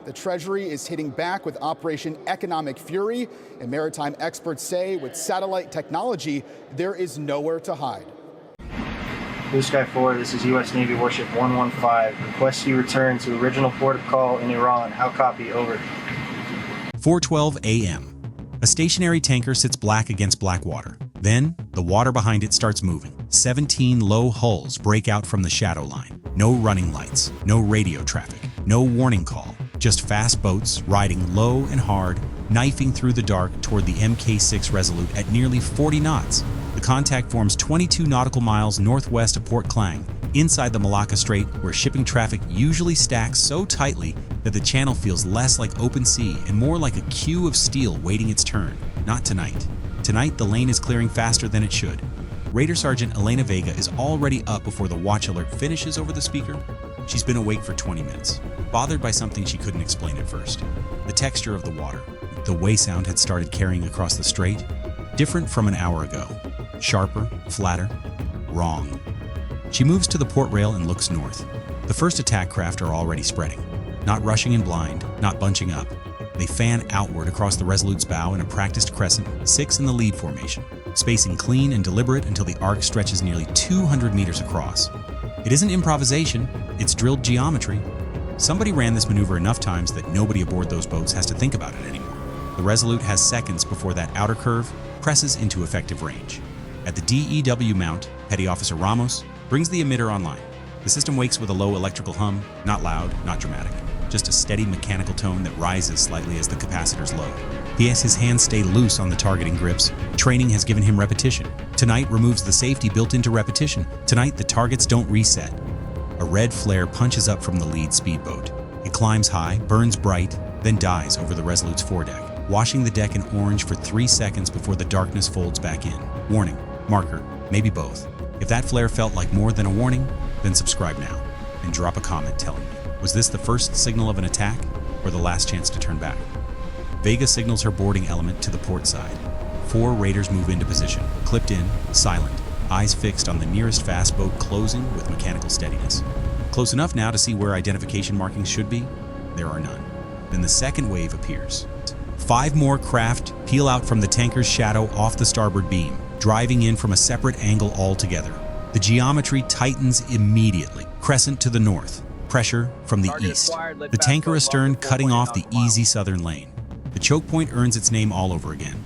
The Treasury is hitting back with Operation Economic Fury, and maritime experts say with satellite technology, there is nowhere to hide. Blue Sky 4, this is U.S. Navy Warship 115. Request you return to original port of call in Iran. How copy? Over. 4:12 a.m. A stationary tanker sits black against black water. Then, the water behind it starts moving. 17 low hulls break out from the shadow line. No running lights, no radio traffic, no warning call. Just fast boats riding low and hard, knifing through the dark toward the MKVI Resolute at nearly 40 knots. The contact forms 22 nautical miles northwest of Port Klang, inside the Malacca Strait, where shipping traffic usually stacks so tightly that the channel feels less like open sea and more like a queue of steel waiting its turn. Not tonight. Tonight, the lane is clearing faster than it should. Raider Sergeant Elena Vega is already up before the watch alert finishes over the speaker. She's been awake for 20 minutes, bothered by something she couldn't explain at first. The texture of the water. The way sound had started carrying across the strait, different from an hour ago. Sharper, flatter, wrong. She moves to the port rail and looks north. The first attack craft are already spreading. Not rushing in blind, not bunching up. They fan outward across the Resolute's bow in a practiced crescent, 6 in the lead formation, spacing clean and deliberate until the arc stretches nearly 200 meters across. It isn't improvisation, it's drilled geometry. Somebody ran this maneuver enough times that nobody aboard those boats has to think about it anymore. The Resolute has seconds before that outer curve presses into effective range. At the DEW mount, Petty Officer Ramos brings the emitter online. The system wakes with a low electrical hum, not loud, not dramatic, just a steady mechanical tone that rises slightly as the capacitors load. He has his hands stay loose on the targeting grips. Training has given him repetition. Tonight removes the safety built into repetition. Tonight the targets don't reset. A red flare punches up from the lead speedboat. It climbs high, burns bright, then dies over the Resolute's foredeck, washing the deck in orange for 3 seconds before the darkness folds back in. Warning, marker, maybe both. If that flare felt like more than a warning, then subscribe now and drop a comment telling me, was this the first signal of an attack or the last chance to turn back? Vega signals her boarding element to the port side. 4 raiders move into position, clipped in, silent, eyes fixed on the nearest fast boat closing with mechanical steadiness. Close enough now to see where identification markings should be? There are none. Then the second wave appears. 5 more craft peel out from the tanker's shadow off the starboard beam, driving in from a separate angle altogether. The geometry tightens immediately. Crescent to the north, pressure from the east. The tanker astern cutting off the easy southern lane. The choke point earns its name all over again.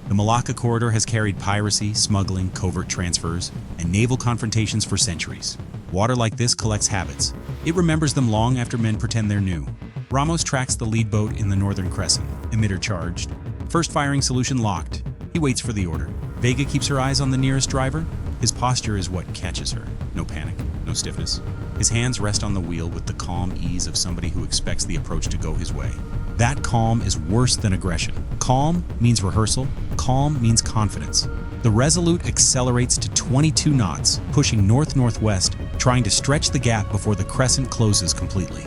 The Malacca corridor has carried piracy, smuggling, covert transfers, and naval confrontations for centuries. Water like this collects habits. It remembers them long after men pretend they're new. Ramos tracks the lead boat in the northern crescent, emitter charged. First firing solution locked. He waits for the order. Vega keeps her eyes on the nearest driver. His posture is what catches her. No panic, no stiffness. His hands rest on the wheel with the calm ease of somebody who expects the approach to go his way. That calm is worse than aggression. Calm means rehearsal. Calm means confidence. The Resolute accelerates to 22 knots, pushing north-northwest, trying to stretch the gap before the crescent closes completely.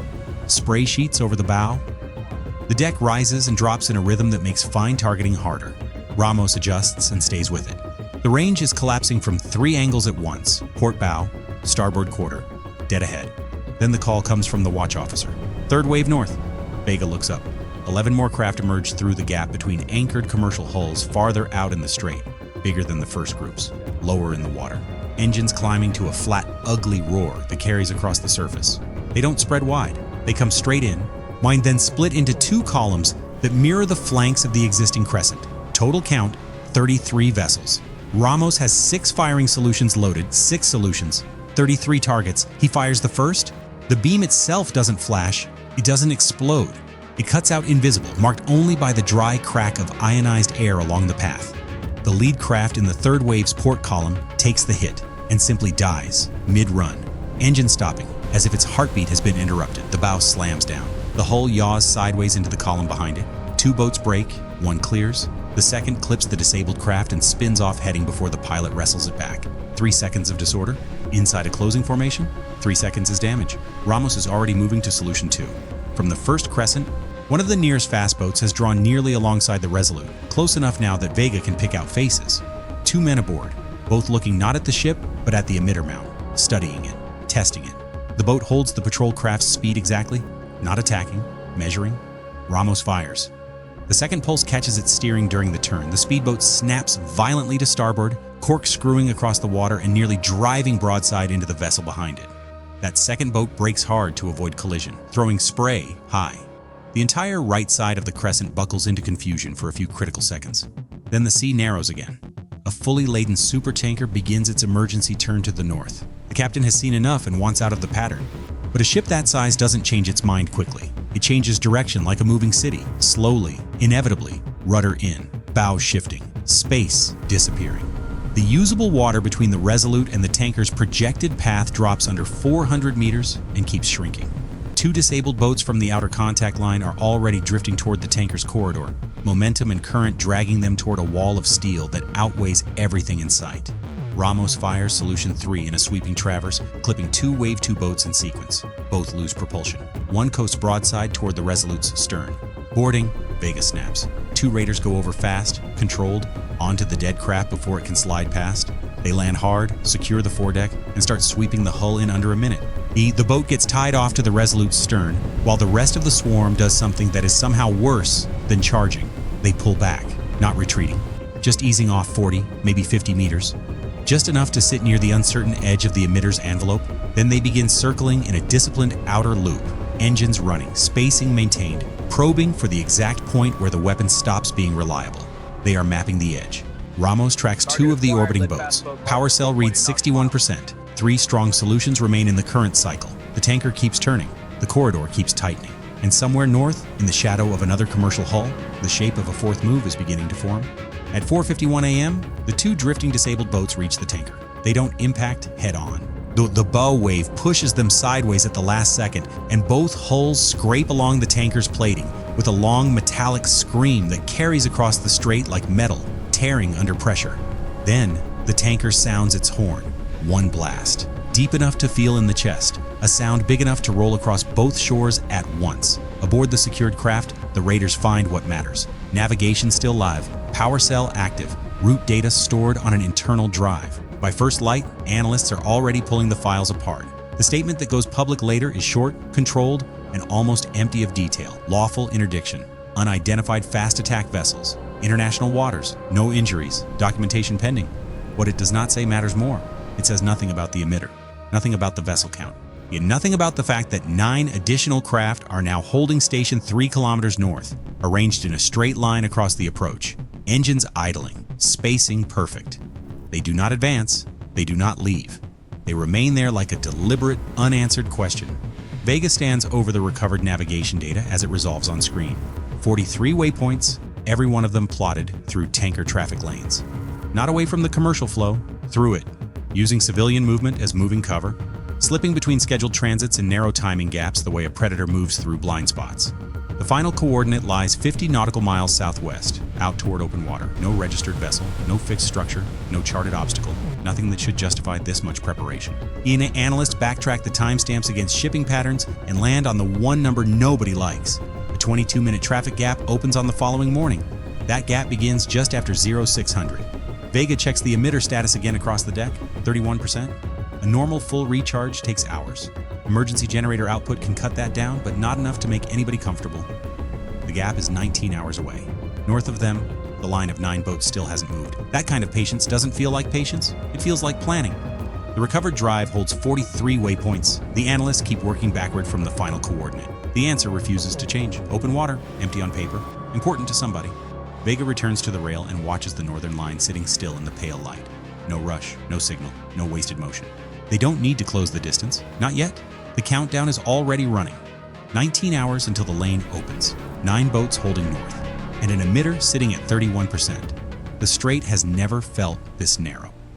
Spray sheets over the bow. The deck rises and drops in a rhythm that makes fine targeting harder. Ramos adjusts and stays with it. The range is collapsing from 3 angles at once: port bow, starboard quarter, dead ahead. Then the call comes from the watch officer. Third wave north. Vega looks up. 11 more craft emerge through the gap between anchored commercial hulls farther out in the strait, bigger than the first groups, lower in the water. Engines climbing to a flat, ugly roar that carries across the surface. They don't spread wide. They come straight in. Mine then split into 2 columns that mirror the flanks of the existing crescent. Total count, 33 vessels. Ramos has 6 firing solutions loaded, 6 solutions, 33 targets. He fires the first. The beam itself doesn't flash. It doesn't explode. It cuts out invisible, marked only by the dry crack of ionized air along the path. The lead craft in the third wave's port column takes the hit and simply dies, mid-run. Engine stopping, as if its heartbeat has been interrupted. The bow slams down. The hull yaws sideways into the column behind it. 2 boats break, 1 clears. The second clips the disabled craft and spins off heading before the pilot wrestles it back. 3 seconds of disorder. Inside a closing formation, 3 seconds is damage. Ramos is already moving to solution 2. From the first crescent, one of the nearest fast boats has drawn nearly alongside the Resolute, close enough now that Vega can pick out faces. 2 men aboard, both looking not at the ship, but at the emitter mount, studying it, testing it. The boat holds the patrol craft's speed exactly, not attacking, Measuring, Ramos fires. The second pulse catches its steering during the turn. The speedboat snaps violently to starboard, corkscrewing across the water and nearly driving broadside into the vessel behind it. That second boat brakes hard to avoid collision, throwing spray high. The entire right side of the crescent buckles into confusion for a few critical seconds. Then the sea narrows again. A fully laden supertanker begins its emergency turn to the north. The captain has seen enough and wants out of the pattern. But a ship that size doesn't change its mind quickly. It changes direction like a moving city, slowly, inevitably, rudder in, bow shifting, space disappearing. The usable water between the Resolute and the tanker's projected path drops under 400 meters and keeps shrinking. Two disabled boats from the outer contact line are already drifting toward the tanker's corridor, momentum and current dragging them toward a wall of steel that outweighs everything in sight. Ramos fires Solution 3 in a sweeping traverse, clipping two Wave 2 boats in sequence. Both lose propulsion. One coasts broadside toward the Resolute's stern. Boarding, Vega snaps. Two raiders go over fast, controlled, onto the dead craft before it can slide past. They land hard, secure the foredeck, and start sweeping the hull in under a minute. The boat gets tied off to the Resolute's stern, while the rest of the swarm does something that is somehow worse than charging. They pull back, not retreating, just easing off 40, maybe 50 meters. Just enough to sit near the uncertain edge of the emitter's envelope. Then they begin circling in a disciplined outer loop, engines running, spacing maintained, probing for the exact point where the weapon stops being reliable. They are mapping the edge. Ramos tracks two of the orbiting boats. Power cell reads 61%. 3 strong solutions remain in the current cycle. The tanker keeps turning. The corridor keeps tightening. And somewhere north, in the shadow of another commercial hull, the shape of a fourth move is beginning to form. At 4:51 a.m., the two drifting disabled boats reach the tanker. They don't impact head-on. The bow wave pushes them sideways at the last second, and both hulls scrape along the tanker's plating with a long metallic scream that carries across the strait like metal, tearing under pressure. Then, the tanker sounds its horn. One blast, deep enough to feel in the chest, a sound big enough to roll across both shores at once. Aboard the secured craft, the raiders find what matters. Navigation still live, power cell active, route data stored on an internal drive. By first light, analysts are already pulling the files apart. The statement that goes public later is short, controlled, and almost empty of detail. Lawful interdiction, unidentified fast attack vessels, international waters, no injuries, documentation pending. What it does not say matters more. It says nothing about the emitter, nothing about the vessel count, yet nothing about the fact that 9 additional craft are now holding station 3 kilometers north, arranged in a straight line across the approach. Engines idling, spacing perfect. They do not advance, they do not leave. They remain there like a deliberate, unanswered question. Vega stands over the recovered navigation data as it resolves on screen. 43 waypoints, every one of them plotted through tanker traffic lanes. Not away from the commercial flow, through it, using civilian movement as moving cover, slipping between scheduled transits and narrow timing gaps the way a predator moves through blind spots. The final coordinate lies 50 nautical miles southwest, out toward open water. No registered vessel, no fixed structure, no charted obstacle, nothing that should justify this much preparation. Analysts backtrack the timestamps against shipping patterns and land on the one number nobody likes. A 22-minute traffic gap opens on the following morning. That gap begins just after 0600. Vega checks the emitter status again across the deck, 31%. A normal full recharge takes hours. Emergency generator output can cut that down, but not enough to make anybody comfortable. The gap is 19 hours away. North of them, the line of 9 boats still hasn't moved. That kind of patience doesn't feel like patience, it feels like planning. The recovered drive holds 43 waypoints. The analysts keep working backward from the final coordinate. The answer refuses to change. Open water, empty on paper, important to somebody. Vega returns to the rail and watches the northern line sitting still in the pale light. No rush, no signal, no wasted motion. They don't need to close the distance, not yet. The countdown is already running. 19 hours until the lane opens. 9 boats holding north, and an emitter sitting at 31%. The strait has never felt this narrow.